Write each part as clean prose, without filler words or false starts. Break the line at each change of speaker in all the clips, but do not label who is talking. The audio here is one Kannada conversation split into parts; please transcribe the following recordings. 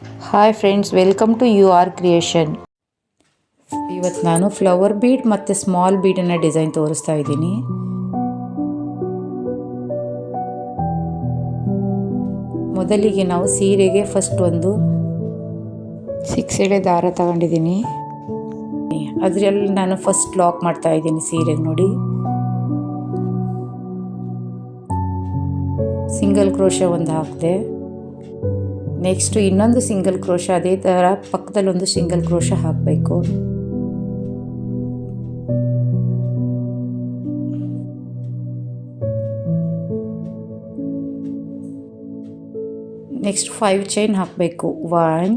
Hi friends, welcome to U R creation. ಇವತ್ತು ನಾನು ಫ್ಲವರ್ ಬೀಡ್ ಮತ್ತು ಸ್ಮಾಲ್ ಬೀಡನ್ನು ಡಿಸೈನ್ ತೋರಿಸ್ತಾ ಇದ್ದೀನಿ. ಮೊದಲಿಗೆ ನಾವು ಸೀರೆಗೆ ಫಸ್ಟ್ ಒಂದು 6 ಎಳೆ ದಾರ ತಗೊಂಡಿದ್ದೀನಿ. ಅದರಲ್ಲಿ ನಾನು ಫಸ್ಟ್ ಲಾಕ್ ಮಾಡ್ತಾ ಇದ್ದೀನಿ ಸೀರೆಗೆ. ನೋಡಿ, ಸಿಂಗಲ್ ಕ್ರೋಶೆ ಒಂದು ಹಾಕಿದೆ. ನೆಕ್ಸ್ಟು ಇನ್ನೊಂದು ಸಿಂಗಲ್ ಕ್ರೋಶ, ಅದೇ ಥರ ಪಕ್ಕದಲ್ಲಿ ಒಂದು ಸಿಂಗಲ್ ಕ್ರೋಶ ಹಾಕಬೇಕು. ನೆಕ್ಸ್ಟ್ 5 ಚೈನ್ ಹಾಕಬೇಕು. 1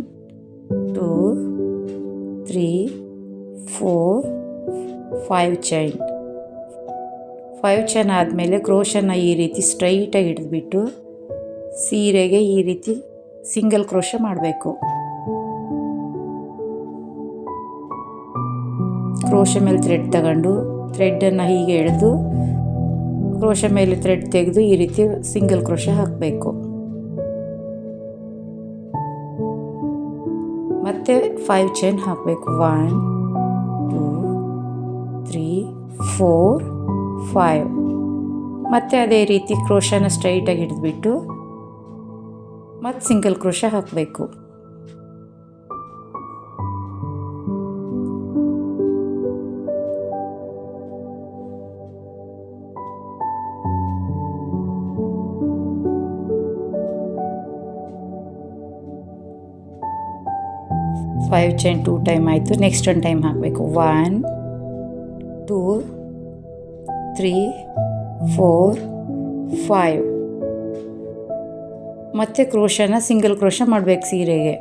2 3 4 5 ಚೈನ್. 5 ಚೈನ್ ಆದಮೇಲೆ ಕ್ರೋಶನ ಈ ರೀತಿ ಸ್ಟ್ರೈಟಾಗಿ ಹಿಡಿದ್ಬಿಟ್ಟು ಸೀರೆಗೆ ಈ ರೀತಿ ಸಿಂಗಲ್ ಕ್ರೋಶ ಮಾಡಬೇಕು. ಕ್ರೋಶ ಮೇಲೆ ಥ್ರೆಡ್ ತಗೊಂಡು ಥ್ರೆಡನ್ನು ಹೀಗೆ ಎಳೆದು ಕ್ರೋಶ ಮೇಲೆ ಥ್ರೆಡ್ ತೆಗೆದು ಈ ರೀತಿ ಸಿಂಗಲ್ ಕ್ರೋಶ ಹಾಕಬೇಕು. ಮತ್ತೆ 5 ಚೈನ್ ಹಾಕಬೇಕು. 1 2 3 4 5. ಮತ್ತೆ ಅದೇ ರೀತಿ ಕ್ರೋಶನ ಸ್ಟ್ರೈಟಾಗಿ ಹಿಡಿದ್ಬಿಟ್ಟು ಮತ್ತು ಸಿಂಗಲ್ ಕ್ರೋಶ ಹಾಕಬೇಕು. ಫೈವ್ ಚೈನ್ 2 ಟೈಮ್ ಆಯಿತು. ನೆಕ್ಸ್ಟ್ ಒಂದು ಟೈಮ್ ಹಾಕಬೇಕು. 1 2 3 4 5. ಮತ್ತು ಕ್ರೋಶನ ಸಿಂಗಲ್ ಕ್ರೋಶ ಮಾಡಬೇಕು ಸೀರೆಗೆ.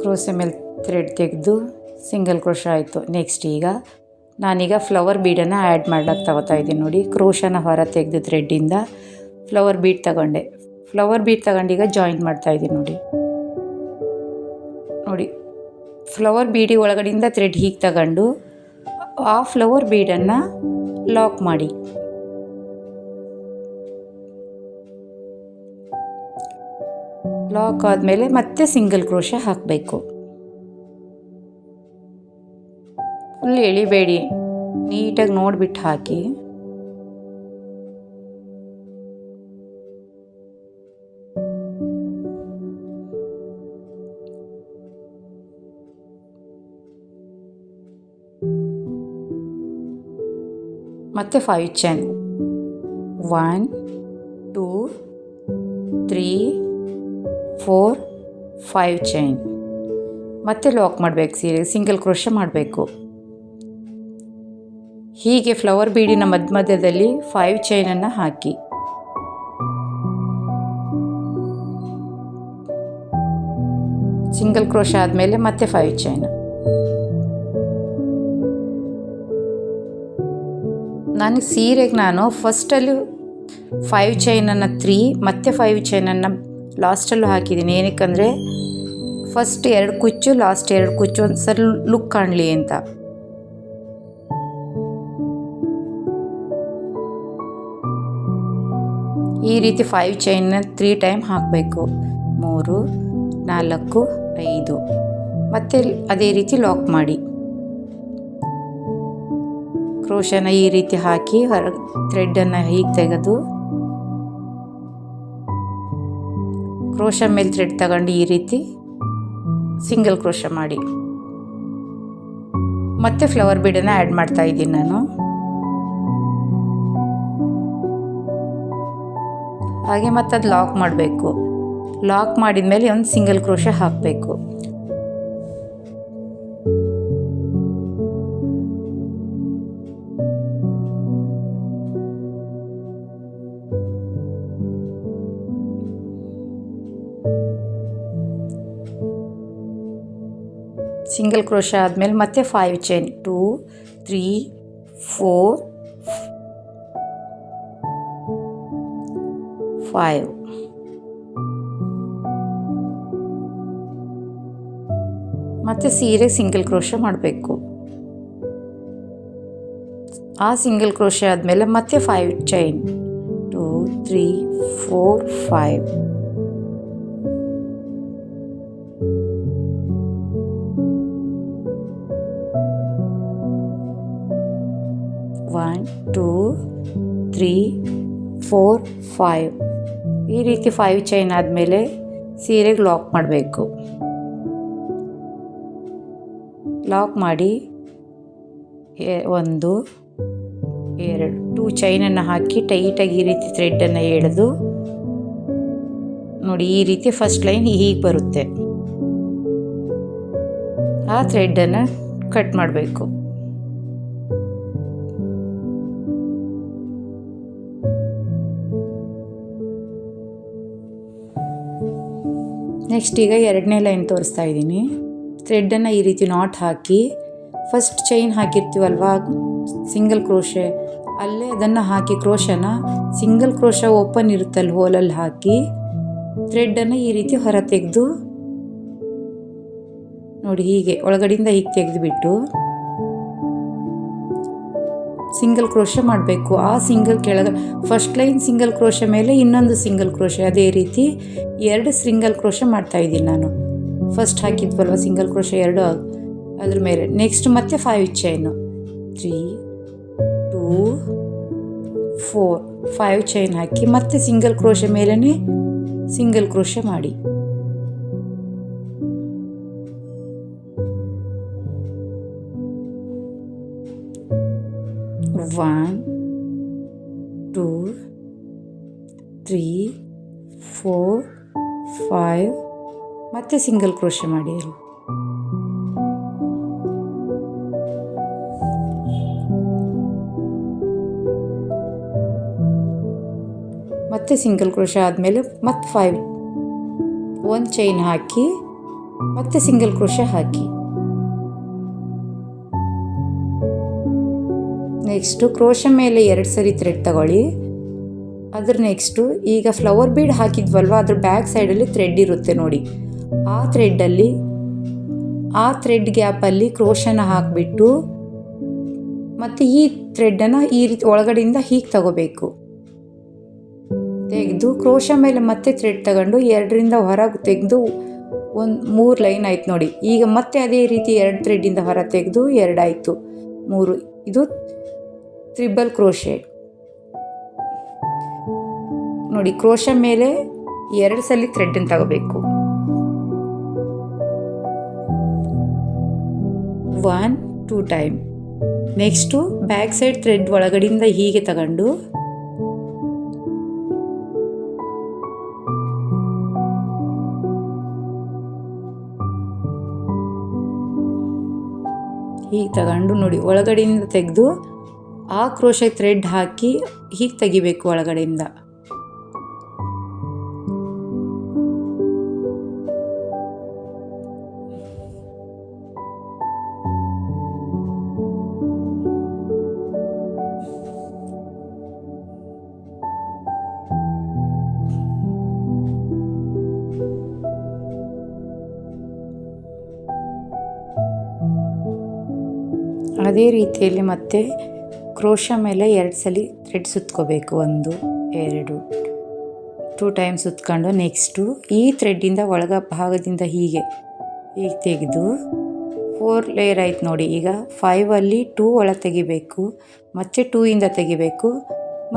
ಕ್ರೋಶ ಮೇಲೆ ಥ್ರೆಡ್ ತೆಗೆದು ಸಿಂಗಲ್ ಕ್ರೋಶ ಆಯಿತು. ನೆಕ್ಸ್ಟ್ ನಾನೀಗ ಫ್ಲವರ್ ಬೀಡನ್ನು ಆ್ಯಡ್ ಮಾಡೋಕ್ಕೆ ತಗೋತಾ ಇದ್ದೀನಿ. ನೋಡಿ, ಕ್ರೋಶನ ಹೊರ ತೆಗೆದು ಥ್ರೆಡ್ಡಿಂದ ಫ್ಲವರ್ ಬೀಡ್ ತಗೊಂಡೆ. ಫ್ಲವರ್ ಬೀಡ್ ತಗೊಂಡೀಗ ಜಾಯಿಂಟ್ ಮಾಡ್ತಾಯಿದ್ದೀನಿ. ನೋಡಿ, ಫ್ಲವರ್ ಬೀಡಿ ಒಳಗಡೆಯಿಂದ ಥ್ರೆಡ್ ಹೀಗೆ ತಗೊಂಡು ಆ ಫ್ಲವರ್ ಬೀಡನ್ನು ಲಾಕ್ ಮಾಡಿ ಲಾಕ್ ಆದಮೇಲೆ ಮತ್ತೆ ಸಿಂಗಲ್ ಕ್ರೋಶ ಹಾಕಬೇಕು. ಫುಲ್ ಎಳಿಬೇಡಿ, ನೀಟಾಗಿ ನೋಡಿಬಿಟ್ಟು ಹಾಕಿ. ಮತ್ತು 5 ಚೈನ್ 1 2 3 4 5 ಚೈನ್. ಮತ್ತೆ ಲಾಕ್ ಮಾಡಬೇಕು ಸೀರೆಗೆ, ಸಿಂಗಲ್ ಕ್ರೋಶ ಮಾಡಬೇಕು. ಹೀಗೆ ಫ್ಲವರ್ ಬೀಡಿನ ಮಧ್ಯದಲ್ಲಿ 5 ಚೈನನ್ನು ಹಾಕಿ ಸಿಂಗಲ್ ಕ್ರೋಶ ಆದಮೇಲೆ ಮತ್ತೆ 5 ಚೈನ್. ನಾನು ಫಸ್ಟಲ್ಲಿ 5 ಚೈನನ್ನು 3 ಮತ್ತು 5 ಚೈನನ್ನು ಲಾಸ್ಟಲ್ಲೂ ಹಾಕಿದ್ದೀನಿ. ಏನಕ್ಕಂದರೆ ಫಸ್ಟ್ 2 ಕುಚ್ಚು, ಲಾಸ್ಟ್ 2 ಕುಚ್ಚು ಒಂದು ಸರಿ ಲುಕ್ ಕಾಣಲಿ ಅಂತ. ಈ ರೀತಿ 5 ಚೈನ್ನ 3 ಟೈಮ್ ಹಾಕಬೇಕು. 3 4 5. ಮತ್ತು ಅದೇ ರೀತಿ ಲಾಕ್ ಮಾಡಿ ಕ್ರೋಶನ ಈ ರೀತಿ ಹಾಕಿ ಥ್ರೆಡ್ಡನ್ನು ಹೀಗೆ ತೆಗೆದು ಕ್ರೋಶ ಮೇಲೆ ಥ್ರೆಡ್ ತಗೊಂಡು ಈ ರೀತಿ ಸಿಂಗಲ್ ಕ್ರೋಶ ಮಾಡಿ ಮತ್ತೆ ಫ್ಲವರ್ ಬೀಡನ್ನು ಆ್ಯಡ್ ಮಾಡ್ತಾ ಇದ್ದೀನಿ ನಾನು. ಹಾಗೆ ಮತ್ತೆ ಅದು ಲಾಕ್ ಮಾಡಬೇಕು. ಲಾಕ್ ಮಾಡಿದ ಮೇಲೆ ಒಂದು ಸಿಂಗಲ್ ಕ್ರೋಶ ಹಾಕಬೇಕು. ಸಿಂಗಲ್ ಕ್ರೋಶ ಆದಮೇಲೆ ಮತ್ತೆ 5 ಚೈನ್ 2 3 4 5. ಮತ್ತು ಸೀರೆ ಸಿಂಗಲ್ ಕ್ರೋಶ ಮಾಡಬೇಕು. ಆ ಸಿಂಗಲ್ ಕ್ರೋಶೆ ಆದಮೇಲೆ ಮತ್ತೆ 5 ಚೈನ್ 2 3 4 5 1 2 3 4 5 ಈ ರೀತಿ 5 ಚೈನ್ ಆದಮೇಲೆ ಸೀರೆಗೆ ಲಾಕ್ ಮಾಡಬೇಕು. ಲಾಕ್ ಮಾಡಿ 1 2 2 ಚೈನನ್ನು ಹಾಕಿ ಟೈಟಾಗಿ ಈ ರೀತಿ ಥ್ರೆಡನ್ನು ಎಳೆದು ನೋಡಿ, ಈ ರೀತಿ ಫಸ್ಟ್ ಲೈನ್ ಹೀಗೆ ಬರುತ್ತೆ. ಆ ಥ್ರೆಡನ್ನು ಕಟ್ ಮಾಡಬೇಕು. ನೆಕ್ಸ್ಟ್ ಈಗ ಎರಡನೇ ಲೈನ್ ತೋರಿಸ್ತಾ ಇದ್ದೀನಿ. ಥ್ರೆಡನ್ನು ಈ ರೀತಿ ನಾಟ್ ಹಾಕಿ ಫಸ್ಟ್ ಚೈನ್ ಹಾಕಿರ್ತೀವಲ್ವ ಸಿಂಗಲ್ ಕ್ರೋಶೆ, ಅಲ್ಲೇ ಅದನ್ನು ಹಾಕಿ ಕ್ರೋಶನ ಸಿಂಗಲ್ ಕ್ರೋಶ ಓಪನ್ ಇರುತ್ತಲ್ಲ ಹೋಲಲ್ಲಿ ಹಾಕಿ ಥ್ರೆಡನ್ನು ಈ ರೀತಿ ಹೊರ ತೆಗೆದು ನೋಡಿ, ಹೀಗೆ ಒಳಗಡೆಯಿಂದ ಹೀಗೆ ತೆಗೆದುಬಿಟ್ಟು ಸಿಂಗಲ್ ಕ್ರೋಶೆ ಮಾಡಬೇಕು. ಆ ಸಿಂಗಲ್ ಕೆಳಗೆ ಫಸ್ಟ್ ಲೈನ್ ಸಿಂಗಲ್ ಕ್ರೋಶೆ ಮೇಲೆ ಇನ್ನೊಂದು ಸಿಂಗಲ್ ಕ್ರೋಶೆ, ಅದೇ ರೀತಿ 2 ಸಿಂಗಲ್ ಕ್ರೋಶೆ ಮಾಡ್ತಾಯಿದ್ದೀನಿ ನಾನು. ಫಸ್ಟ್ ಹಾಕಿದ್ವಲ್ವ ಸಿಂಗಲ್ ಕ್ರೋಶೆ 2 ಅದ್ರ ಮೇಲೆ. ನೆಕ್ಸ್ಟ್ ಮತ್ತೆ 5 ಚೈನು 3 2 4 5 ಚೈನ್ ಹಾಕಿ ಮತ್ತೆ ಸಿಂಗಲ್ ಕ್ರೋಶೆ ಮೇಲೇ ಸಿಂಗಲ್ ಕ್ರೋಶೆ ಮಾಡಿ. ಒನ್ 2 3 4 5 ಮತ್ತೆ ಸಿಂಗಲ್ ಕ್ರೋಶೆ ಮಾಡಿ. ಮತ್ತೆ ಸಿಂಗಲ್ ಕ್ರೋಶೆ ಆದಮೇಲೆ ಮತ್ತೆ 5 1 ಚೈನ್ ಹಾಕಿ ಮತ್ತೆ ಸಿಂಗಲ್ ಕ್ರೋಶೆ ಹಾಕಿ. ನೆಕ್ಸ್ಟು ಕ್ರೋಶೆ ಮೇಲೆ 2 ಸರಿ ಥ್ರೆಡ್ ತಗೊಳ್ಳಿ. ಅದ್ರ ನೆಕ್ಸ್ಟು ಈಗ ಫ್ಲವರ್ ಬೀಡ್ ಹಾಕಿದ್ವಲ್ವ ಅದ್ರ ಬ್ಯಾಕ್ ಸೈಡಲ್ಲಿ ಥ್ರೆಡ್ ಇರುತ್ತೆ ನೋಡಿ, ಆ ಥ್ರೆಡ್ಡಲ್ಲಿ ಆ ಥ್ರೆಡ್ ಗ್ಯಾಪಲ್ಲಿ ಕ್ರೋಶನ ಹಾಕಿಬಿಟ್ಟು ಮತ್ತು ಈ ಥ್ರೆಡ್ಡನ್ನು ಈ ರೀತಿ ಒಳಗಡೆಯಿಂದ ಹೀಗೆ ತಗೋಬೇಕು. ತೆಗೆದು ಕ್ರೋಶ ಮೇಲೆ ಮತ್ತೆ ಥ್ರೆಡ್ ತಗೊಂಡು 2ರಿಂದ ಹೊರಗೆ ತೆಗೆದು 3 ಲೈನ್ ಆಯ್ತು ನೋಡಿ. ಈಗ ಮತ್ತೆ ಅದೇ ರೀತಿ 2 ಥ್ರೆಡ್ಡಿಂದ ಹೊರ ತೆಗೆದು 2 ಆಯಿತು, 3. ಇದು ಟ್ರಿಬಲ್ ಕ್ರೋಶೆ ನೋಡಿ. ಕ್ರೋಶ ಮೇಲೆ 2 ಸಲ ಥ್ರೆಡ್ಡನ್ನು ತಗೋಬೇಕು. 1 2 time. Next back side thread ಒಳಗಡೆಯಿಂದ ಹೀಗೆ ತಗೊಂಡು ಹೀಗೆ ತಗೊಂಡು ನೋಡಿ ಒಳಗಡೆಯಿಂದ ತೆಗೆದು ಆ ಕ್ರೋಶೆ ಥ್ರೆಡ್ ಹಾಕಿ ಹೀಗೆ ತೆಗಿಬೇಕು ಒಳಗಡೆಯಿಂದ. ಅದೇ ರೀತಿಯಲ್ಲಿ ಮತ್ತೆ ಕ್ರೋಶ ಮೇಲೆ 2 ಸಲ ಥ್ರೆಡ್ ಸುತ್ಕೋಬೇಕು. 1 2 2 ಟೈಮ್ ಸುತ್ಕೊಂಡು ನೆಕ್ಸ್ಟು ಈ ಥ್ರೆಡ್ಡಿಂದ ಒಳಗ ಭಾಗದಿಂದ ಹೀಗೆ ತೆಗೆದು 4 ಲೇಯರ್ ಆಯ್ತು ನೋಡಿ. ಈಗ 5ಅಲ್ಲಿ 2 ಒಳ ತೆಗಿಬೇಕು, ಮತ್ತೆ 2ಇಂದ ತೆಗಿಬೇಕು,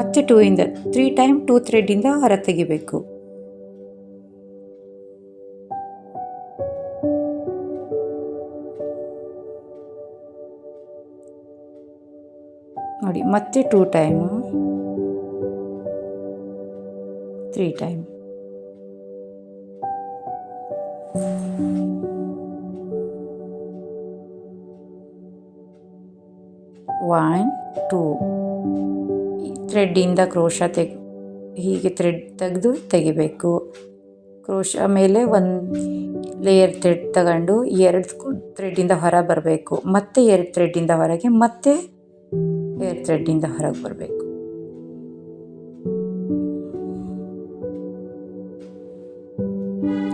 ಮತ್ತೆ 2ಇಂದ 3 ಟೈಮ್ 2 ಥ್ರೆಡ್ಡಿಂದ ಹೊರ ತೆಗಿಬೇಕು. ನೋಡಿ ಮತ್ತೆ 2 ಟೈಮು 3 ಟೈಮ್. ಒನ್ 2 ಥ್ರೆಡ್ಡಿಂದ ಕ್ರೋಶ ಹೀಗೆ ಥ್ರೆಡ್ ತೆಗೆದು ತೆಗಿಬೇಕು. ಕ್ರೋಶ ಮೇಲೆ 1 ಲೇಯರ್ ಥ್ರೆಡ್ ತಗೊಂಡು 2 ಥ್ರೆಡ್ಡಿಂದ ಹೊರ ಬರಬೇಕು, ಮತ್ತೆ 2 ಥ್ರೆಡ್ಡಿಂದ ಹೊರಗೆ, ಮತ್ತೆ 2 ಥ್ರೆಡ್ಡಿಂದ ಹೊರಗೆ ಬರಬೇಕು.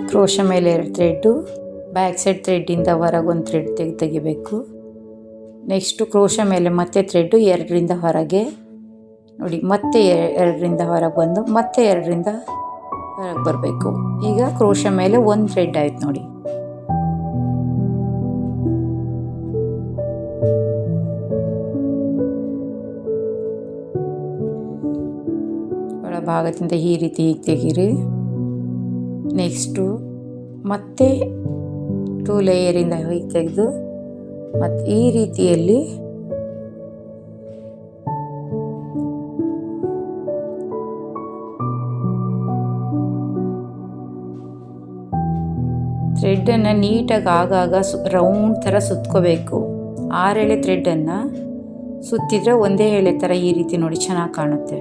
ಕ್ರೋಶ ಮೇಲೆ 2 ಥ್ರೆಡ್ಡು, ಬ್ಯಾಕ್ ಸೈಡ್ ಥ್ರೆಡ್ಡಿಂದ ಹೊರಗೆ 1 ಥ್ರೆಡ್ ತೆಗಿಬೇಕು. ನೆಕ್ಸ್ಟು ಕ್ರೋಶ ಮೇಲೆ ಮತ್ತೆ ಥ್ರೆಡ್ಡು 2ರಿಂದ ಹೊರಗೆ ನೋಡಿ, ಮತ್ತೆ 2ರಿಂದ ಹೊರಗೆ ಬಂದು ಮತ್ತೆ 2ರಿಂದ ಹೊರಗೆ ಬರಬೇಕು. ಈಗ ಕ್ರೋಶ ಮೇಲೆ 1 ಥ್ರೆಡ್ ಆಯ್ತು ನೋಡಿ. ಒಳಭಾಗದಿಂದ ಈ ರೀತಿ ಹೀಗೆ ತೆಗೀರಿ. ನೆಕ್ಸ್ಟು ಮತ್ತೆ 2 ಲೇಯರಿಂದ ಹೀಗೆ ತೆಗೆದು ಮತ್ತು ಈ ರೀತಿಯಲ್ಲಿ ಥ್ರೆಡ್ಡನ್ನು ನೀಟಾಗಿ ಆಗಾಗ ರೌಂಡ್ ಥರ ಸುತ್ಕೋಬೇಕು. 6 ಎಳೆ ಥ್ರೆಡ್ಡನ್ನು ಸುತ್ತಿದ್ರೆ ಒಂದೇ ಎಳೆ ಥರ ಈ ರೀತಿ ನೋಡಿ ಚೆನ್ನಾಗಿ ಕಾಣುತ್ತೆ.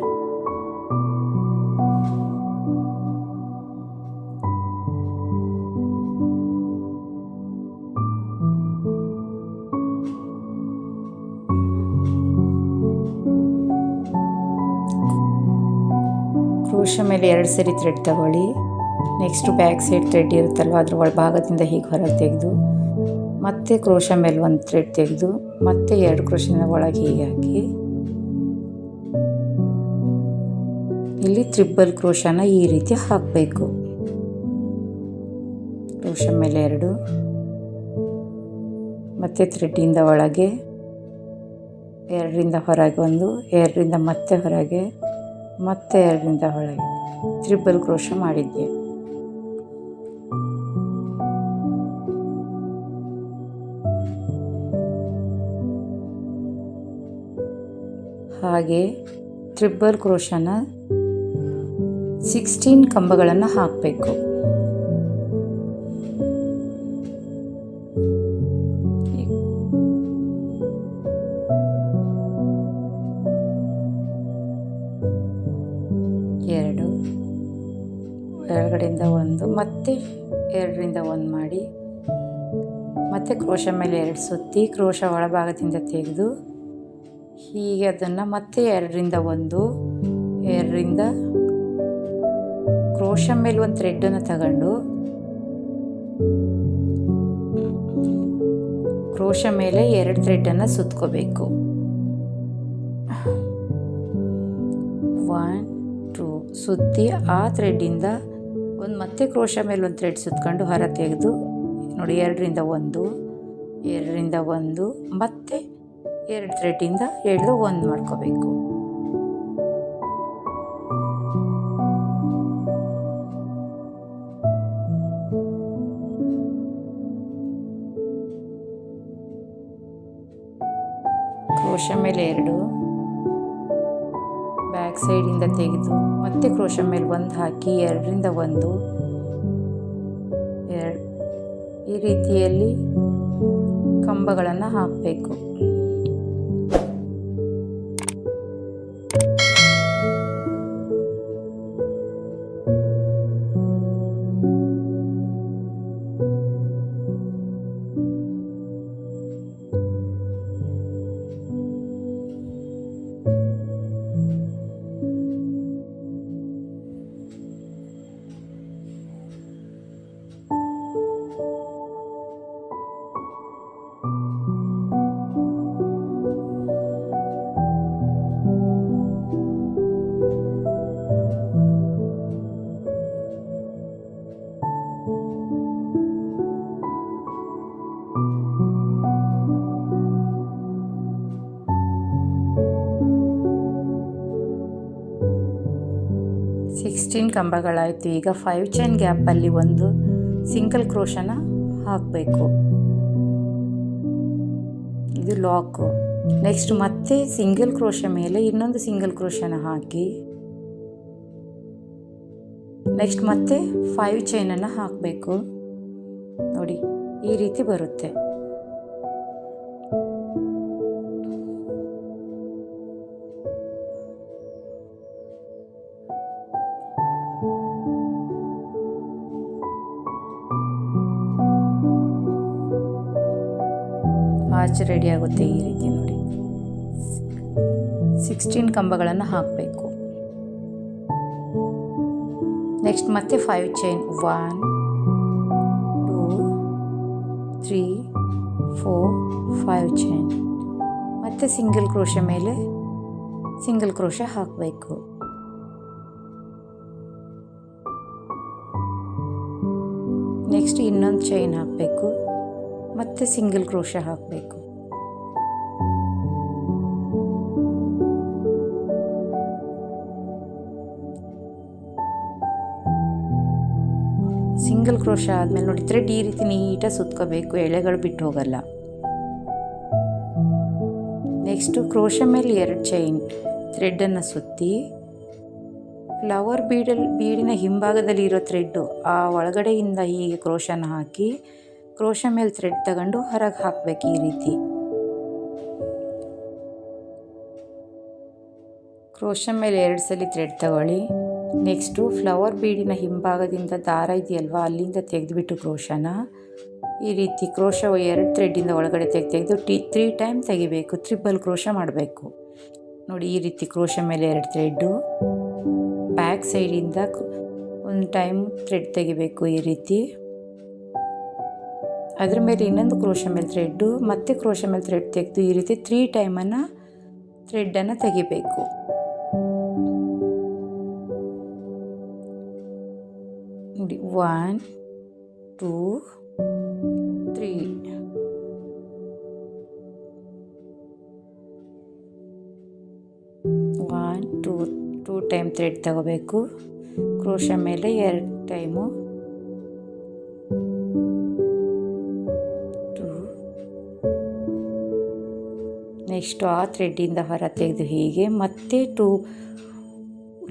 ಕ್ರೋಶ ಮೇಲೆ 2 ಸರಿ ಥ್ರೆಡ್ ತಗೊಳ್ಳಿ. ನೆಕ್ಸ್ಟು ಬ್ಯಾಕ್ ಸೈಡ್ ಥ್ರೆಡ್ ಇರುತ್ತಲ್ವ, ಅದ್ರ ಒಳಭಾಗದಿಂದ ಹೀಗೆ ಹೊರಗೆ ತೆಗೆದು ಮತ್ತೆ ಕ್ರೋಶ ಮೇಲೆ 1 ಥ್ರೆಡ್ ತೆಗೆದು ಮತ್ತೆ 2 ಕ್ರೋಶನ ಒಳಗೆ ಹೀಗೆ ಹಾಕಿ ಇಲ್ಲಿ ಟ್ರಿಬಲ್ ಕ್ರೋಶನ ಈ ರೀತಿ ಹಾಕಬೇಕು. ಕ್ರೋಶ ಮೇಲೆ 2 ಮತ್ತೆ ಥ್ರೆಡ್ಡಿಂದ ಒಳಗೆ 2ರಿಂದ ಹೊರಗೆ 1, 2ರಿಂದ ಮತ್ತೆ ಹೊರಗೆ, ಮತ್ತೆ 2ರಿಂದ ಒಳಗೆ ಟ್ರಿಬಲ್ ಕ್ರೋಶ ಮಾಡಿದ್ದೆ. ಹಾಗೆ ಟ್ರಿಬಲ್ ಕ್ರೋಶನ 16 ಕಂಬಗಳನ್ನು ಹಾಕಬೇಕು. ಎರಗಡೆಯಿಂದ 1 ಮತ್ತೆ 2ರಿಂದ 1 ಮಾಡಿ ಮತ್ತೆ ಕ್ರೋಶ ಮೇಲೆ 2 ಸುತ್ತಿ ಕ್ರೋಶ ಒಳಭಾಗದಿಂದ ತೆಗೆದು ಹೀಗೆ ಅದನ್ನು ಮತ್ತೆ 2ರಿಂದ 1, 2ರಿಂದ ಕ್ರೋಶ ಮೇಲೆ 1 ಥ್ರೆಡ್ಡನ್ನು ತಗೊಂಡು ಕ್ರೋಶ ಮೇಲೆ 2 ಥ್ರೆಡ್ಡನ್ನು ಸುತ್ಕೋಬೇಕು. 1, 2 ಸುತ್ತಿ ಆ ಥ್ರೆಡ್ಡಿಂದ ಮತ್ತೆ ಕ್ರೋಶ ಮೇಲೆ 1 ಥ್ರೆಡ್ ಸುತ್ಕೊಂಡು ಹೊರ ತೆಗೆದು ನೋಡಿ 2ರಿಂದ 1, 2ರಿಂದ 1 ಮತ್ತೆ 2 ಥ್ರೆಡ್ಡಿಂದ ಎಳೆದು 1 ಮಾಡ್ಕೋಬೇಕು. ಕ್ರೋಶ ಮೇಲೆ 2 ಬ್ಯಾಕ್ ಸೈಡಿಂದ ತೆಗೆದು ಮತ್ತೆ ಕ್ರೋಶ ಮೇಲೆ 1 ಹಾಕಿ 2ರಿಂದ 1, 2 ಈ ರೀತಿಯಲ್ಲಿ ಕಂಬಗಳನ್ನು ಹಾಕಬೇಕು. ಕಂಬಗಳಾಯಿತು. ಈಗ 5 ಚೈನ್ ಗ್ಯಾಪಲ್ಲಿ 1 ಸಿಂಗಲ್ ಕ್ರೋಶನ ಹಾಕಬೇಕು. ಇದು ಲಾಕು. ನೆಕ್ಸ್ಟ್ ಮತ್ತೆ ಸಿಂಗಲ್ ಕ್ರೋಶ ಮೇಲೆ ಇನ್ನೊಂದು ಸಿಂಗಲ್ ಕ್ರೋಶನ ಹಾಕಿ ನೆಕ್ಸ್ಟ್ ಮತ್ತೆ 5 ಚೈನನ್ನು ಹಾಕಬೇಕು. ನೋಡಿ ಈ ರೀತಿ ಬರುತ್ತೆ. ಆರ್ಚ್ ರೆಡಿ ಆಗುತ್ತೆ ಈ ರೀತಿ ನೋಡಿ. 16 ಕಂಬಗಳನ್ನು ಹಾಕಬೇಕು. ನೆಕ್ಸ್ಟ್ ಮತ್ತೆ 5 ಚೈನ್ 1 2 3 4 5 ಚೈನ್ ಮತ್ತು ಸಿಂಗಲ್ ಕ್ರೋಶೆ ಮೇಲೆ ಸಿಂಗಲ್ ಕ್ರೋಶೆ ಹಾಕಬೇಕು. ನೆಕ್ಸ್ಟ್ ಇನ್ನೊಂದು ಚೈನ್ ಹಾಕಬೇಕು, ಮತ್ತು ಸಿಂಗಲ್ ಕ್ರೋಶೆ ಹಾಕಬೇಕು. ಸಿಂಗಲ್ ಕ್ರೋಶೆ ಆದಮೇಲೆ ನೋಡಿ ಥ್ರೆಡ್ ಈ ರೀತಿ ನೀಟಾಗಿ ಸುತ್ಕೋಬೇಕು, ಎಳೆಗಳು ಬಿಟ್ಟು ಹೋಗಲ್ಲ. ನೆಕ್ಸ್ಟು ಕ್ರೋಶೆ ಮೇಲೆ 2 ಚೈನ್ ಥ್ರೆಡ್ಡನ್ನು ಸುತ್ತಿ ಫ್ಲವರ್ ಬೀಡಿನ ಹಿಂಭಾಗದಲ್ಲಿ ಇರೋ ಥ್ರೆಡ್ಡು ಆ ಒಳಗಡೆಯಿಂದ ಹೀಗೆ ಕ್ರೋಶನ ಹಾಕಿ ಕ್ರೋಶೆ ಮೇಲೆ ಥ್ರೆಡ್ ತಗೊಂಡು ಹೊರಗೆ ಹಾಕಬೇಕು. ಈ ರೀತಿ ಕ್ರೋಶೆ ಮೇಲೆ 2 ಸಲ ಥ್ರೆಡ್ ತಗೊಳ್ಳಿ. ನೆಕ್ಸ್ಟು ಫ್ಲವರ್ ಬೀಡಿನ ಹಿಂಭಾಗದಿಂದ ದಾರ ಇದೆಯಲ್ವ ಅಲ್ಲಿಂದ ತೆಗೆದುಬಿಟ್ಟು ಕ್ರೋಶನ ಈ ರೀತಿ ಕ್ರೋಶ 2 ಥ್ರೆಡ್ಡಿಂದ ಒಳಗಡೆ ತೆಗೆದು 3 ಟೈಮ್ ತೆಗಿಬೇಕು. ಟ್ರಿಬಲ್ ಕ್ರೋಶ ಮಾಡಬೇಕು. ನೋಡಿ ಈ ರೀತಿ ಕ್ರೋಶ ಮೇಲೆ 2 ಥ್ರೆಡ್ಡು, ಬ್ಯಾಕ್ ಸೈಡಿಂದ ಒಂದು ಟೈಮ್ ಥ್ರೆಡ್ ತೆಗಿಬೇಕು. ಈ ರೀತಿ ಅದ್ರ ಮೇಲೆ ಇನ್ನೊಂದು ಕ್ರೋಶ ಮೇಲೆ ಥ್ರೆಡ್ಡು, ಮತ್ತೆ ಕ್ರೋಶ ಮೇಲೆ ಥ್ರೆಡ್ ತೆಗೆದು ಈ ರೀತಿ 3 ಟೈಮನ್ನು ಥ್ರೆಡ್ಡನ್ನು ತೆಗಿಬೇಕು. ನೋಡಿ 1 2 3 2 ಟೈಮ್ ಥ್ರೆಡ್ ತಗೋಬೇಕು. ಕ್ರೋಶ ಮೇಲೆ 2 ಟೈಮು 2. ನೆಕ್ಸ್ಟು ಆ ಥ್ರೆಡ್ಡಿಂದ ಹೊರ ತೆಗೆದು ಹೀಗೆ ಮತ್ತೆ 2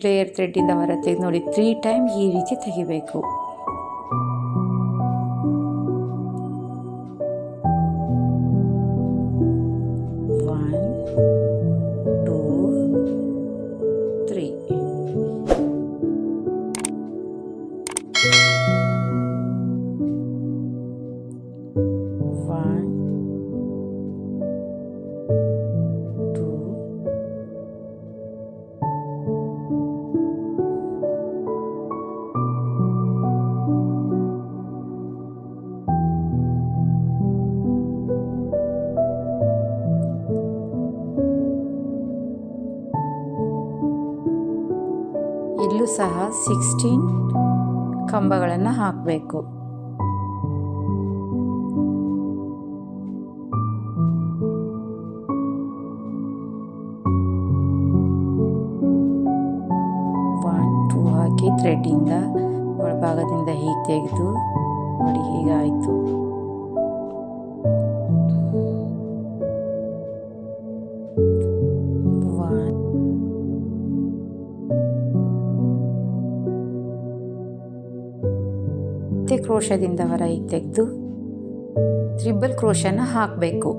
ಲೇಯರ್ ಥ್ರೆಡ್ಡಿಂದ ಹೊರ ತೆಗೆದು ನೋಡಿ 3 ಟೈಮ್ ಈ ರೀತಿ ತೆಗಿಬೇಕು. ಇಲ್ಲೂ ಸಹ 16 ಕಂಬಗಳನ್ನು ಹಾಕಬೇಕು. ಹಾಕಿ ಥ್ರೆಡ್ಡಿಂದ ಒಳಭಾಗದಿಂದ ಹೀಗೆ ತೆಗೆದು ನೋಡಿ ಹೀಗಾಯಿತು. ಮತ್ತೆ ಕ್ರೋಶದಿಂದ ಹೊರ ಹೀಗೆ ತೆಗೆದು ಟ್ರಿಬಲ್ ಕ್ರೋಶನ ಹಾಕಬೇಕು.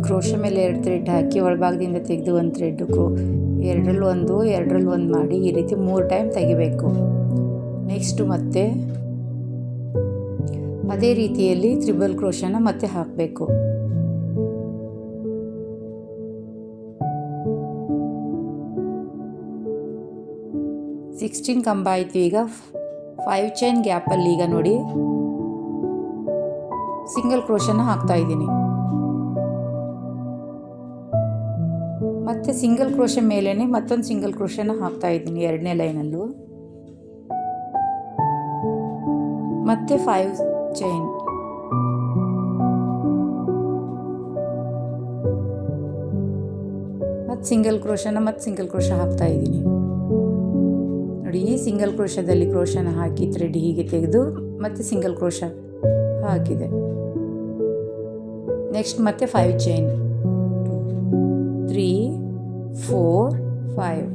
ಕ್ರೋಶ ಮೇಲೆ 2 ಥ್ರೆಡ್ ಹಾಕಿ ಒಳಭಾಗದಿಂದ ತೆಗೆದು 1 ಥ್ರೆಡ್ ಎರಡರಲ್ಲಿ ಒಂದು ಮಾಡಿ ಈ ರೀತಿ 3 ಟೈಮ್ ತೆಗಿಬೇಕು. ನೆಕ್ಸ್ಟು ಮತ್ತೆ ಅದೇ ರೀತಿಯಲ್ಲಿ ಟ್ರಿಬಲ್ ಕ್ರೋಶನ ಮತ್ತೆ ಹಾಕಬೇಕು. ಸಿಕ್ಸ್ಟೀನ್ ಕಂಬ ಆಯಿತು. ಈಗ 5 ಚೈನ್ ಗ್ಯಾಪಲ್ಲಿ ಈಗ ನೋಡಿ ಸಿಂಗಲ್ ಕ್ರೋಶನ ಹಾಕ್ತಾ ಇದ್ದೀನಿ. ಮತ್ತು ಸಿಂಗಲ್ ಕ್ರೋಶ ಮೇಲೇ ಮತ್ತೊಂದು ಸಿಂಗಲ್ ಕ್ರೋಶನ ಹಾಕ್ತಾ ಇದ್ದೀನಿ 2ನೇ ಲೈನಲ್ಲೂ. ಮತ್ತೆ 5 ಚೈನ್, ಮತ್ತು ಸಿಂಗಲ್ ಕ್ರೋಶ ಹಾಕ್ತಾ ಇದ್ದೀನಿ ನೋಡಿ, ಈ ಸಿಂಗಲ್ ಕ್ರೋಶದಲ್ಲಿ ಕ್ರೋಶನ ಹಾಕಿ ಥ್ರೆಡ್ ಹೀಗೆ ತೆಗೆದು ಮತ್ತೆ ಸಿಂಗಲ್ ಕ್ರೋಶ ಹಾಕಿದೆ. ನೆಕ್ಸ್ಟ್ ಮತ್ತೆ 5 ಚೈನ್, 3 4 5.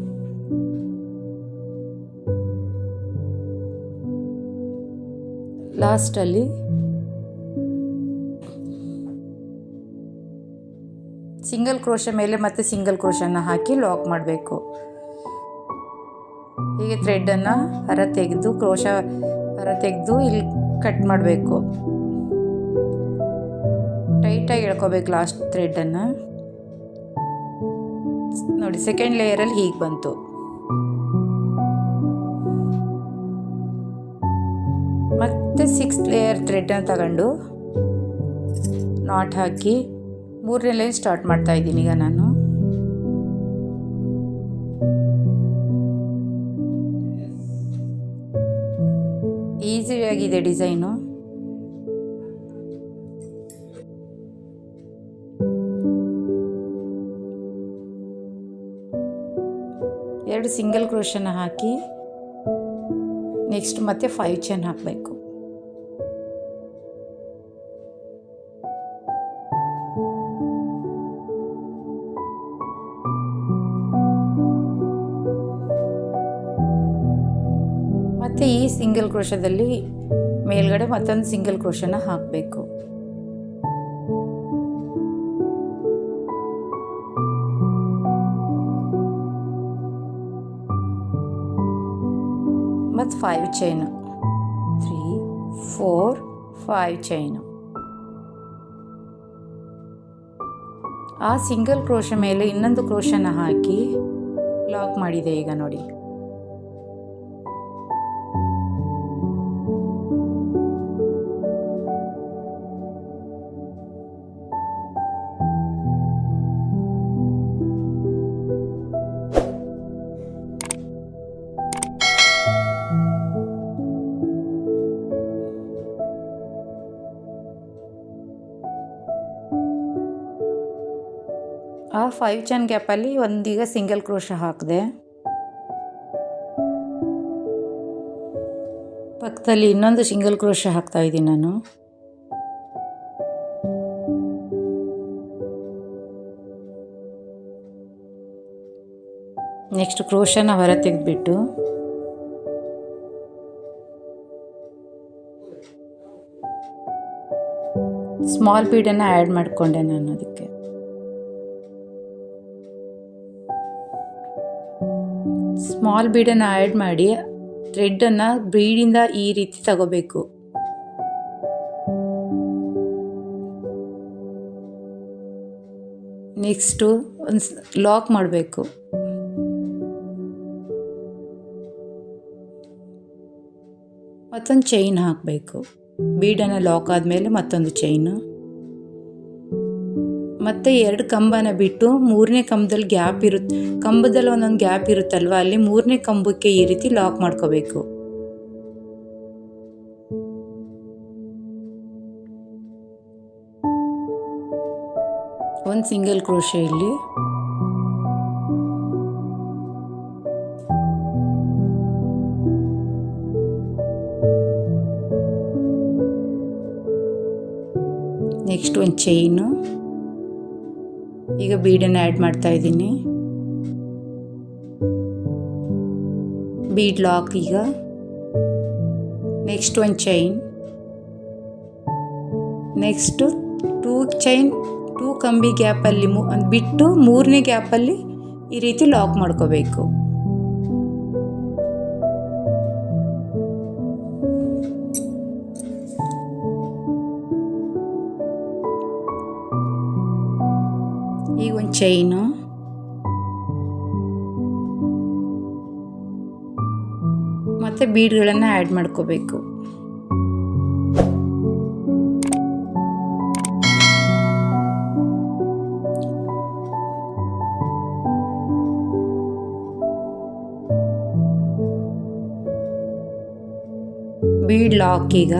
ಲಾಸ್ಟಲ್ಲಿ ಸಿಂಗಲ್ ಕ್ರೋಶ ಮೇಲೆ ಮತ್ತೆ ಸಿಂಗಲ್ ಕ್ರೋಶನ ಹಾಕಿ ಲಾಕ್ ಮಾಡಬೇಕು. ಹೀಗೆ ಥ್ರೆಡನ್ನು ಹೊರ ತೆಗೆದು ಹೊರ ತೆಗೆದು ಇಲ್ಲಿ ಕಟ್ ಮಾಡಬೇಕು. ಟೈಟಾಗಿ ಎಳ್ಕೋಬೇಕು ಲಾಸ್ಟ್ ಥ್ರೆಡನ್ನು. ನೋಡಿ, ಸೆಕೆಂಡ್ ಲೇಯರಲ್ಲಿ ಹೀಗೆ ಬಂತು. ಮತ್ತೆ 6th ಲೇಯರ್ ಥ್ರೆಡನ್ನು ತಗೊಂಡು ನಾಟ್ ಹಾಕಿ 3ನೇ ಲೈನ್ ಸ್ಟಾರ್ಟ್ ಮಾಡ್ತಾ ಇದ್ದೀನಿ ಈಗ ನಾನು. ಈಸಿಯಾಗಿದೆ ಡಿಸೈನು. ಎರಡು ಸಿಂಗಲ್ ಕ್ರೋಶನ ಹಾಕಿ ನೆಕ್ಸ್ಟ್ ಮತ್ತೆ 5 ಚೈನ್ ಹಾಕಬೇಕು. ಮತ್ತು ಈ ಸಿಂಗಲ್ ಕ್ರೋಶದಲ್ಲಿ ಮೇಲ್ಗಡೆ ಮತ್ತೊಂದು ಸಿಂಗಲ್ ಕ್ರೋಶನ ಹಾಕಬೇಕು. ಮತ್ತು 5 ಚೈನು, 3 4 5 ಚೈನು. ಆ ಸಿಂಗಲ್ ಕ್ರೋಶ ಮೇಲೆ ಇನ್ನೊಂದು ಕ್ರೋಶನ ಹಾಕಿ ಲಾಕ್ ಮಾಡಿದೆ ಈಗ ನೋಡಿ. ಆ 5 ಚೈನ್ ಗ್ಯಾಪಲ್ಲಿ ಒಂದೀಗ ಸಿಂಗಲ್ ಕ್ರೋಶ ಹಾಕಿದೆ. ಪಕ್ಕದಲ್ಲಿ ಇನ್ನೊಂದು ಸಿಂಗಲ್ ಕ್ರೋಶ ಹಾಕ್ತಾ ಇದ್ದೀನಿ ನಾನು. ನೆಕ್ಸ್ಟ್ ಕ್ರೋಶನ ಹೊರ ತೆಗೆದುಬಿಟ್ಟು ಸ್ಮಾಲ್ ಬೀಡನ್ನು ಆ್ಯಡ್ ಮಾಡಿಕೊಂಡೆ ನಾನು. ಅದಕ್ಕೆ ಸ್ಮಾಲ್ ಬೀಡನ್ನು ಆ್ಯಡ್ ಮಾಡಿ ಥ್ರೆಡನ್ನು ಬೀಡಿಂದ ಈ ರೀತಿ ತಗೋಬೇಕು. ನೆಕ್ಸ್ಟು ಒಂದು ಲಾಕ್ ಮಾಡಬೇಕು. ಮತ್ತೊಂದು ಚೈನ್ ಹಾಕಬೇಕು. ಬೀಡನ್ನು ಲಾಕ್ ಆದಮೇಲೆ ಮತ್ತೊಂದು ಚೈನು, ಮತ್ತು 2 ಕಂಬನ ಬಿಟ್ಟು 3ನೇ ಕಂಬದಲ್ಲಿ ಗ್ಯಾಪ್ ಇರುತ್ತೆ. ಕಂಬದಲ್ಲಿ ಒಂದೊಂದು ಗ್ಯಾಪ್ ಇರುತ್ತಲ್ವ, ಅಲ್ಲಿ 3ನೇ ಕಂಬಕ್ಕೆ ಈ ರೀತಿ ಲಾಕ್ ಮಾಡ್ಕೋಬೇಕು. ಒಂದು ಸಿಂಗಲ್ ಕ್ರೋಶೆ ಇಲ್ಲಿ, ನೆಕ್ಸ್ಟ್ ಒಂದು ಚೈನು. ಈಗ ಬೀಡನ್ನು ಆ್ಯಡ್ ಮಾಡ್ತಾ ಇದ್ದೀನಿ. Bead lock. ಈಗ ನೆಕ್ಸ್ಟ್ ಒಂದು ಚೈನ್, ನೆಕ್ಸ್ಟು 2 ಚೈನ್ 2 ಕಂಬಿ ಗ್ಯಾಪಲ್ಲಿ ಬಿಟ್ಟು 3ನೇ ಗ್ಯಾಪಲ್ಲಿ ಈ ರೀತಿ ಲಾಕ್ ಮಾಡ್ಕೋಬೇಕು. ಈಗ ಒಂದು ಚೈನು, ಮತ್ತು ಬೀಡ್ಗಳನ್ನು ಆ್ಯಡ್ ಮಾಡ್ಕೋಬೇಕು. Bead lock. ಈಗ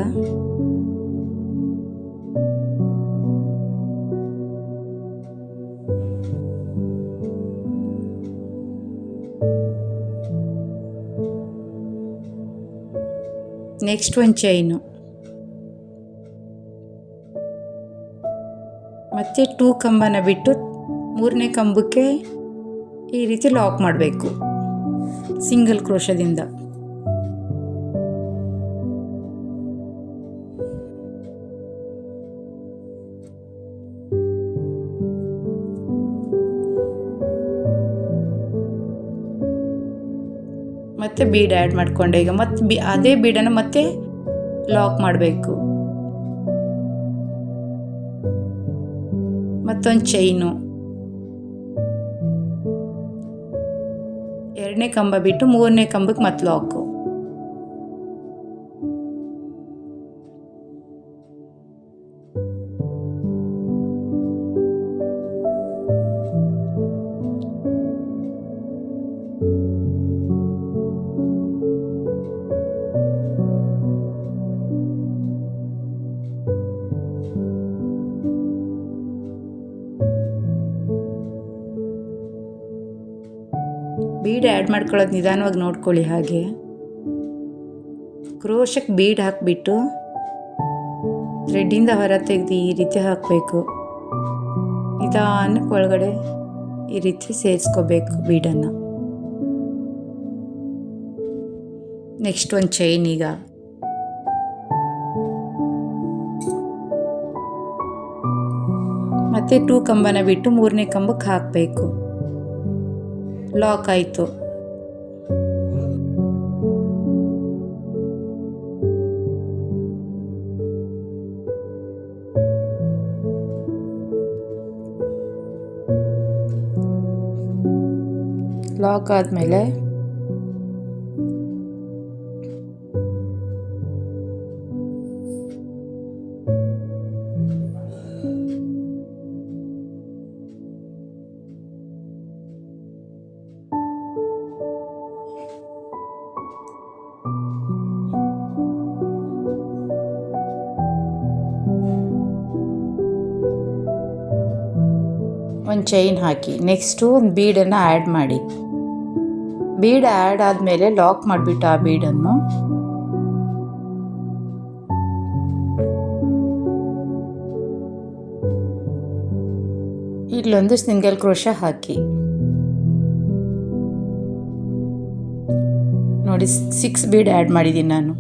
ನೆಕ್ಸ್ಟ್ ಒಂದು ಚೈನು, ಮತ್ತು 2 ಕಂಬನ ಬಿಟ್ಟು 3ನೇ ಕಂಬಕ್ಕೆ ಈ ರೀತಿ ಲಾಕ್ ಮಾಡಬೇಕು ಸಿಂಗಲ್ ಕ್ರೋಶದಿಂದ. ಮತ್ತೆ ಬೀಡ್ ಆ್ಯಡ್ ಮಾಡಿಕೊಂಡೆ. ಈಗ ಮತ್ತೆ ಅದೇ ಬೀಡನ್ನು ಮತ್ತೆ ಲಾಕ್ ಮಾಡಬೇಕು. ಮತ್ತೊಂದು ಚೈನು, 2ನೇ ಕಂಬ ಬಿಟ್ಟು 3ನೇ ಕಂಬಕ್ಕೆ ಮತ್ತೆ ಲಾಕು. ಬೀಡ್ ಆ್ಯಡ್ ಮಾಡ್ಕೊಳ್ಳೋದು ನಿಧಾನವಾಗಿ ನೋಡ್ಕೊಳ್ಳಿ. ಹಾಗೆ ಕ್ರೋಶಕ್ಕೆ ಬೀಡ್ ಹಾಕಿಬಿಟ್ಟು ಥ್ರೆಡ್ಡಿಂದ ಹೊರ ತೆಗೆದು ಈ ರೀತಿ ಹಾಕಬೇಕು. ನಿಧಾನಕ್ಕೆ ಒಳಗಡೆ ಈ ರೀತಿ ಸೇರಿಸ್ಕೋಬೇಕು ಬೀಡನ್ನು. ನೆಕ್ಸ್ಟ್ ಒಂದು ಚೈನ್. ಈಗ ಮತ್ತೆ 2 ಕಂಬನ ಬಿಟ್ಟು 3ನೇ ಕಂಬಕ್ಕೆ ಹಾಕಬೇಕು. ಲಾಕ್ ಆಯಿತು. ಲಾಕ್ ಆದಮೇಲೆ ಒಂದು ಚೈನ್ ಹಾಕಿ ನೆಕ್ಸ್ಟು ಒಂದು ಬೀಡನ್ನು ಆ್ಯಡ್ ಮಾಡಿ. ಬೀಡ್ ಆ್ಯಡ್ ಆದಮೇಲೆ ಲಾಕ್ ಮಾಡಿಬಿಟ್ಟು ಆ ಬೀಡನ್ನು ಇಲ್ಲೊಂದು ಸಿಂಗಲ್ ಕ್ರೋಶ ಹಾಕಿ. ನೋಡಿ 6 ಬೀಡ್ ಆ್ಯಡ್ ಮಾಡಿದ್ದೀನಿ ನಾನು.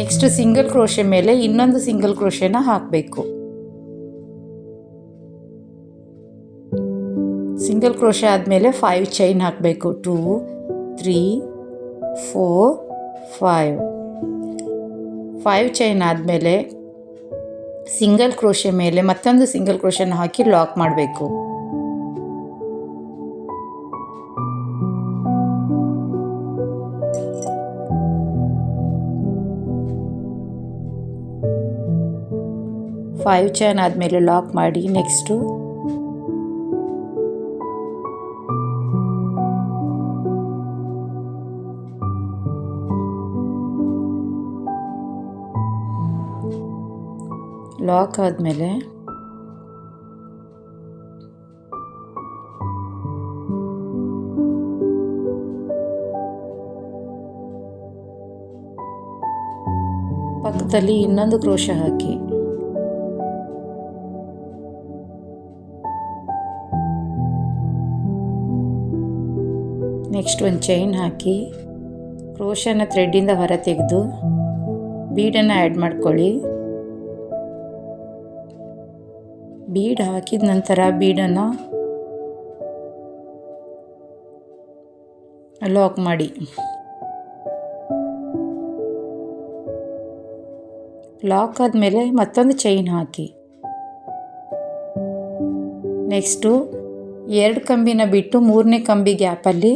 ನೆಕ್ಸ್ಟ್ ಸಿಂಗಲ್ ಕ್ರೋಶೆ ಮೇಲೆ ಇನ್ನೊಂದು ಸಿಂಗಲ್ ಕ್ರೋಶೆನ ಹಾಕಬೇಕು. ಸಿಂಗಲ್ ಕ್ರೋಶೆ ಆದಮೇಲೆ 5 ಚೈನ್ ಹಾಕಬೇಕು. 2 3 4 5 ಚೈನ್ ಆದಮೇಲೆ ಸಿಂಗಲ್ ಕ್ರೋಶೆ ಮೇಲೆ ಮತ್ತೊಂದು ಸಿಂಗಲ್ ಕ್ರೋಶೆನ ಹಾಕಿ ಲಾಕ್ ಮಾಡಬೇಕು. ಫೈವ್ ಚೈನ್ ಆದಮೇಲೆ ಲಾಕ್ ಮಾಡಿ ನೆಕ್ಸ್ಟು ಲಾಕ್ ಆದಮೇಲೆ ಪಕ್ಕದಲ್ಲಿ ಇನ್ನೊಂದು ಕ್ರೋಶ ಹಾಕಿ ನೆಕ್ಸ್ಟ್ ಒಂದು ಚೈನ್ ಹಾಕಿ ಕ್ರೋಶನ ಥ್ರೆಡ್ಡಿಂದ ಹೊರ ತೆಗೆದು ಬೀಡನ್ನು ಆ್ಯಡ್ ಮಾಡ್ಕೊಳ್ಳಿ. ಬೀಡ್ ಹಾಕಿದ ನಂತರ ಬೀಡನ್ನು ಲಾಕ್ ಮಾಡಿ. ಲಾಕ್ ಆದಮೇಲೆ ಮತ್ತೊಂದು ಚೈನ್ ಹಾಕಿ ನೆಕ್ಸ್ಟು 2 ಕಂಬಿನ ಬಿಟ್ಟು 3ನೇ ಕಂಬಿ ಗ್ಯಾಪಲ್ಲಿ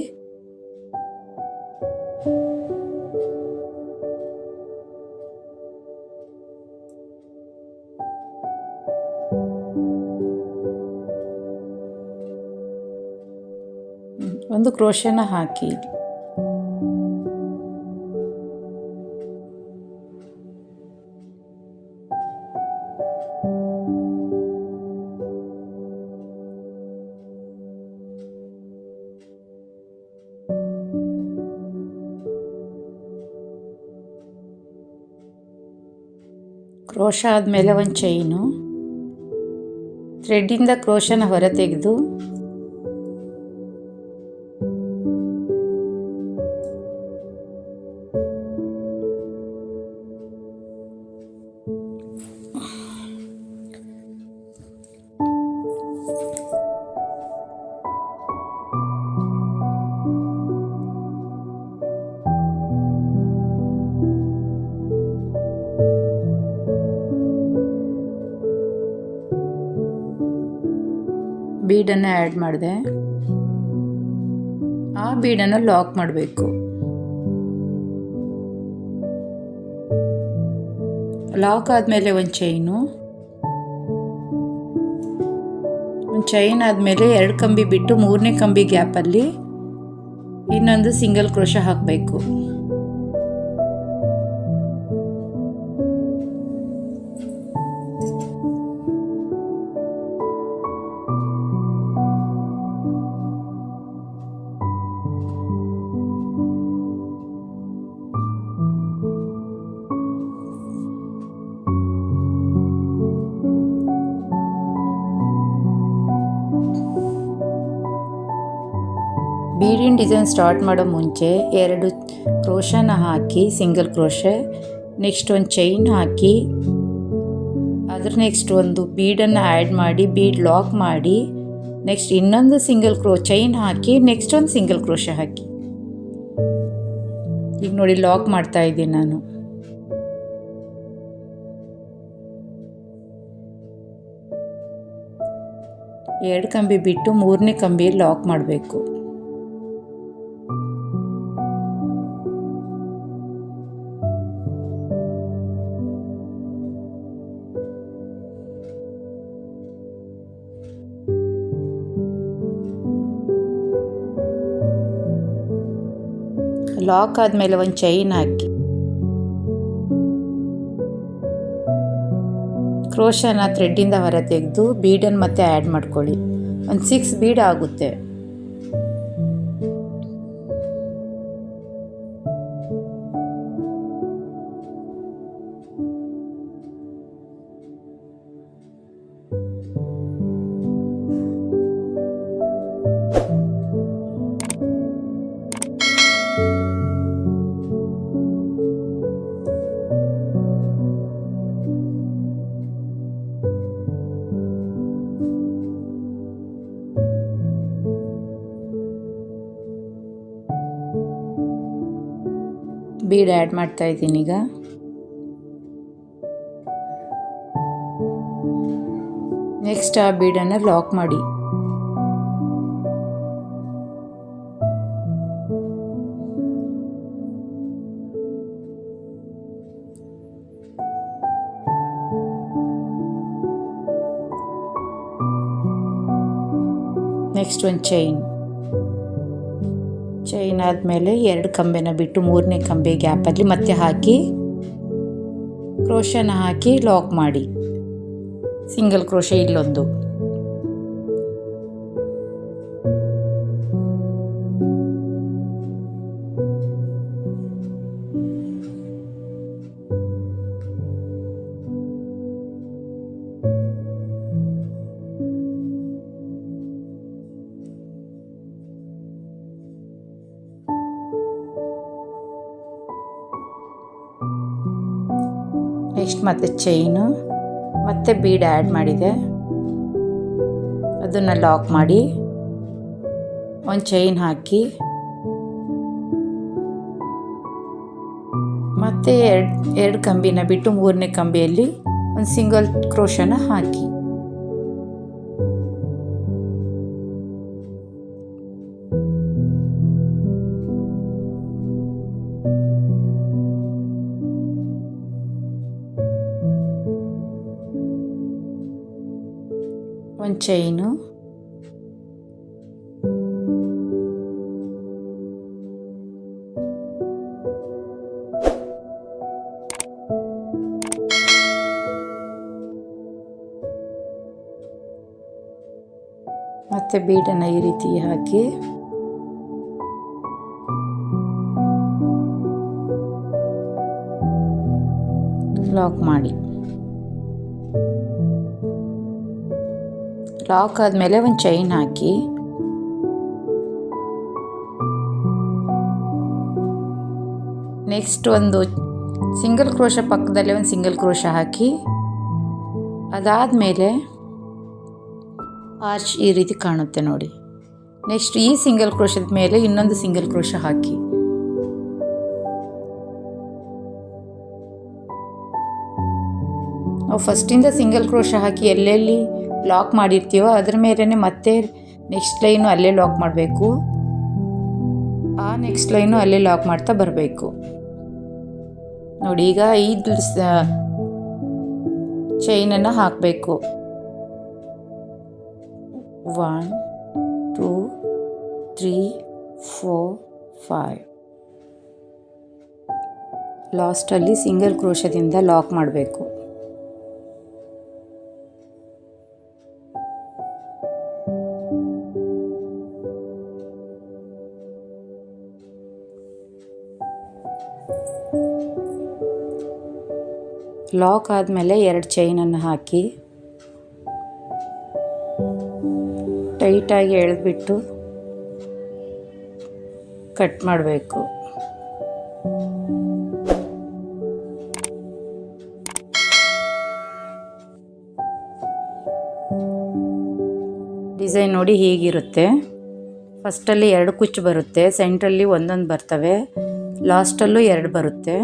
ಒಂದು ಕ್ರೋಶನ ಹಾಕಿ ಕ್ರೋಶ ಆದಮೇಲೆ ಒಂದು ಚೈನು, ಥ್ರೆಡ್ಡಿಂದ ಕ್ರೋಶನ ಹೊರ ತೆಗೆದು ಬೀಡನ್ನು ಆ್ಯಡ್ ಮಾಡಿದೆ. ಆ ಬೀಡನ್ನು ಲಾಕ್ ಮಾಡಬೇಕು. ಲಾಕ್ ಆದಮೇಲೆ ಒಂದು ಚೈನ್ ಆದಮೇಲೆ 2 ಕಂಬಿ ಬಿಟ್ಟು 3ನೇ ಕಂಬಿ ಗ್ಯಾಪಲ್ಲಿ ಇನ್ನೊಂದು ಸಿಂಗಲ್ ಕ್ರೋಶ ಹಾಕಬೇಕು. ಬೀಡಿನ ಡಿಸೈನ್ ಸ್ಟಾರ್ಟ್ ಮಾಡೋ ಮುಂಚೆ 2 ಕ್ರೋಶನ ಹಾಕಿ ಸಿಂಗಲ್ ಕ್ರೋಶೆ, ನೆಕ್ಸ್ಟ್ ಒಂದು ಚೈನ್ ಹಾಕಿ ಅದ್ರ ನೆಕ್ಸ್ಟ್ ಒಂದು ಬೀಡನ್ನು ಆ್ಯಡ್ ಮಾಡಿ ಬೀಡ್ ಲಾಕ್ ಮಾಡಿ ನೆಕ್ಸ್ಟ್ ಇನ್ನೊಂದು ಸಿಂಗಲ್ ಚೈನ್ ಹಾಕಿ ನೆಕ್ಸ್ಟ್ ಒಂದು ಸಿಂಗಲ್ ಕ್ರೋಶೆ ಹಾಕಿ. ಈಗ ನೋಡಿ ಲಾಕ್ ಮಾಡ್ತಾ ಇದ್ದೀನಿ ನಾನು. ಎರಡು ಕಂಬಿ ಬಿಟ್ಟು 3ನೇ ಕಂಬಿ ಲಾಕ್ ಮಾಡಬೇಕು. ಲಾಕ್ ಆದಮೇಲೆ ಒಂದು ಚೈನ್ ಹಾಕಿ ಕ್ರೋಶನ ಥ್ರೆಡ್ಡಿಂದ ಹೊರ ತೆಗೆದು ಬೀಡನ್ನು ಮತ್ತೆ ಆ್ಯಡ್ ಮಾಡ್ಕೊಳ್ಳಿ. ಒಂದು 6 ಬೀಡ್ ಆಗುತ್ತೆ. ಬೀಡ್ ಆ್ಯಡ್ ಮಾಡ್ತಾ ಇದ್ದೀನಿ ಈಗ. ನೆಕ್ಸ್ಟ್ ಆ ಬೀಡನ್ನು ಲಾಕ್ ಮಾಡಿ. ನೆಕ್ಸ್ಟ್ ಒಂದು ಚೈನ್ ಆದಮೇಲೆ 2 ಕಂಬಿನ ಬಿಟ್ಟು 3ನೇ ಕಂಬಿ ಗ್ಯಾಪಲ್ಲಿ ಮತ್ತೆ ಹಾಕಿ ಕ್ರೋಶನ ಹಾಕಿ ಲಾಕ್ ಮಾಡಿ. ಸಿಂಗಲ್ ಕ್ರೋಶೆ ಇಲ್ಲೊಂದು. ನೆಕ್ಸ್ಟ್ ಮತ್ತೆ ಚೈನು ಮತ್ತೆ ಬೀಡ್ ಆ್ಯಡ್ ಮಾಡಿದೆ, ಅದನ್ನು ಲಾಕ್ ಮಾಡಿ ಒಂದು ಚೈನ್ ಹಾಕಿ ಮತ್ತೆ ಎರಡು ಕಂಬಿನ ಬಿಟ್ಟು 3ನೇ ಕಂಬಿಯಲ್ಲಿ ಒಂದು ಸಿಂಗಲ್ ಕ್ರೋಶನ ಹಾಕಿ. ಒಂದು ಚೈನು ಮತ್ತೆ ಬೀಡನ್ನು ಈ ರೀತಿ ಹಾಕಿ ಲಾಕ್ ಮಾಡಿ. ಲಾಕ್ ಆದಮೇಲೆ ಒಂದು ಚೈನ್ ಹಾಕಿ ನೆಕ್ಸ್ಟ್ ಒಂದು ಸಿಂಗಲ್ ಕ್ರೋಶ ಪಕ್ಕದಲ್ಲೇ ಒಂದು ಸಿಂಗಲ್ ಕ್ರೋಶ ಹಾಕಿ, ಅದಾದಮೇಲೆ ಆರ್ಚ್ ಈ ರೀತಿ ಕಾಣುತ್ತೆ ನೋಡಿ. ನೆಕ್ಸ್ಟ್ ಈ ಸಿಂಗಲ್ ಕ್ರೋಶದ ಮೇಲೆ ಇನ್ನೊಂದು ಸಿಂಗಲ್ ಕ್ರೋಶ ಹಾಕಿ, ನಾವು ಫಸ್ಟಿಂದ ಸಿಂಗಲ್ ಕ್ರೋಶ ಹಾಕಿ ಎಲ್ಲೆಲ್ಲಿ ಲಾಕ್ ಮಾಡಿರ್ತೀವೋ ಅದ್ರ ಮೇಲೇ ಮತ್ತೆ ನೆಕ್ಸ್ಟ್ ಲೈನು ಅಲ್ಲೇ ಲಾಕ್ ಮಾಡಬೇಕು, ಆ ನೆಕ್ಸ್ಟ್ ಲೈನು ಅಲ್ಲೇ ಲಾಕ್ ಮಾಡ್ತಾ ಬರಬೇಕು ನೋಡಿ. ಈಗ 5 ಚೈನನ್ನು ಹಾಕಬೇಕು. 1 2 3 4 5. ಲಾಸ್ಟಲ್ಲಿ ಸಿಂಗಲ್ ಕ್ರೋಶದಿಂದ ಲಾಕ್ ಮಾಡಬೇಕು. ಲಾಕ್ ಆದಮೇಲೆ 2 ಚೈನನ್ನು ಹಾಕಿ ಟೈಟಾಗಿ ಎಳೆದ್ಬಿಟ್ಟು ಕಟ್ ಮಾಡಬೇಕು. ಡಿಸೈನ್ ನೋಡಿ ಹೀಗಿರುತ್ತೆ. ಫಸ್ಟಲ್ಲಿ 2 ಕುಚ್ಚು ಬರುತ್ತೆ, ಸೆಂಟ್ರಲ್ಲಿ ಒಂದೊಂದು ಬರ್ತವೆ, ಲಾಸ್ಟಲ್ಲೂ 2 ಬರುತ್ತೆ.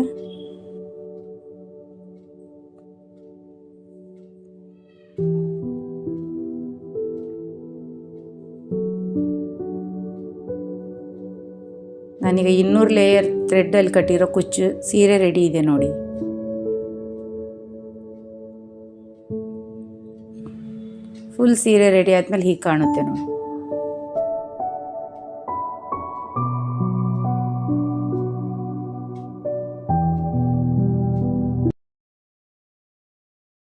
ನಾನೀಗ 200 ಲೇಯರ್ ಥ್ರೆಡ್ಡಲ್ಲಿ ಕಟ್ಟಿರೋ ಕುಚ್ಚು ಸೀರೆ ರೆಡಿ ಇದೆ ನೋಡಿ. ಫುಲ್ ಸೀರೆ ರೆಡಿ ಆದಮೇಲೆ ಹೀಗೆ ಕಾಣುತ್ತೆ ನೋಡಿ.